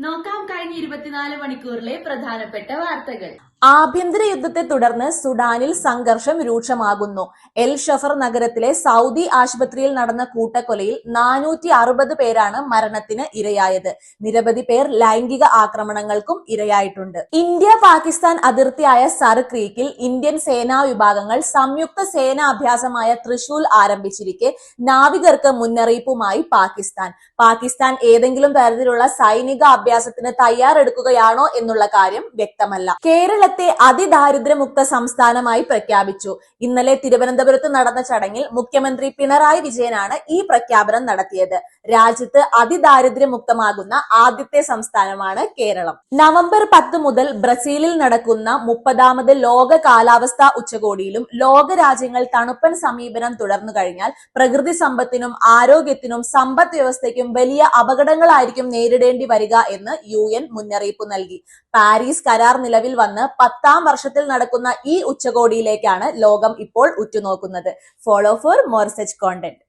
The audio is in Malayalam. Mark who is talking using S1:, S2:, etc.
S1: നോക്കാം കഴിഞ്ഞ 24 മണിക്കൂറിലെ പ്രധാനപ്പെട്ട വാർത്തകൾ.
S2: ആഭ്യന്തര യുദ്ധത്തെ തുടർന്ന് സുഡാനിൽ സംഘർഷം രൂക്ഷമാകുന്നു. എൽ ഷഫർ നഗരത്തിലെ സൗദി ആശുപത്രിയിൽ നടന്ന കൂട്ടക്കൊലയിൽ 460 പേരാണ് മരണത്തിന് ഇരയായത്. നിരവധി പേർ ലൈംഗിക ആക്രമണങ്ങൾക്കും ഇരയായിട്ടുണ്ട്. ഇന്ത്യ പാകിസ്ഥാൻ അതിർത്തിയായ സർ ക്രീക്കിൽ ഇന്ത്യൻ സേനാ വിഭാഗങ്ങൾ സംയുക്ത സേനാഭ്യാസമായ തൃശൂൽ ആരംഭിച്ചിരിക്കെ നാവികർക്ക് മുന്നറിയിപ്പുമായി പാകിസ്ഥാൻ ഏതെങ്കിലും തരത്തിലുള്ള സൈനിക അഭ്യാസത്തിന് തയ്യാറെടുക്കുകയാണോ എന്നുള്ള കാര്യം വ്യക്തമല്ല. കേരളത്തെ അതിദാരിദ്ര്യമുക്ത സംസ്ഥാനമായി പ്രഖ്യാപിച്ചു. ഇന്നലെ തിരുവനന്തപുരത്ത് നടന്ന ചടങ്ങിൽ മുഖ്യമന്ത്രി പിണറായി വിജയനാണ് ഈ പ്രഖ്യാപനം നടത്തിയത്. രാജ്യത്ത് അതിദാരിദ്ര്യമുക്തമാകുന്ന ആദ്യത്തെ സംസ്ഥാനമാണ് കേരളം. നവംബർ 10 മുതൽ ബ്രസീലിൽ നടക്കുന്ന 30ാമത് ലോക കാലാവസ്ഥാ ഉച്ചകോടിയിലും ലോകരാജ്യങ്ങൾ തണുപ്പൻ സമീപനം തുടർന്നു കഴിഞ്ഞാൽ പ്രകൃതി സമ്പത്തിനും ആരോഗ്യത്തിനും സമ്പദ് വ്യവസ്ഥയ്ക്കും വലിയ അപകടങ്ങളായിരിക്കും നേരിടേണ്ടി വരിക എന്ന് UN മുന്നറിയിപ്പ് നൽകി. പാരീസ് കരാർ നിലവിൽ വന്ന് 10ാം വർഷത്തിൽ നടക്കുന്ന ഈ ഉച്ചകോടിയിലേക്കാണ് ലോകം ഇപ്പോൾ ഉറ്റുനോക്കുന്നത്. Follow for more such content.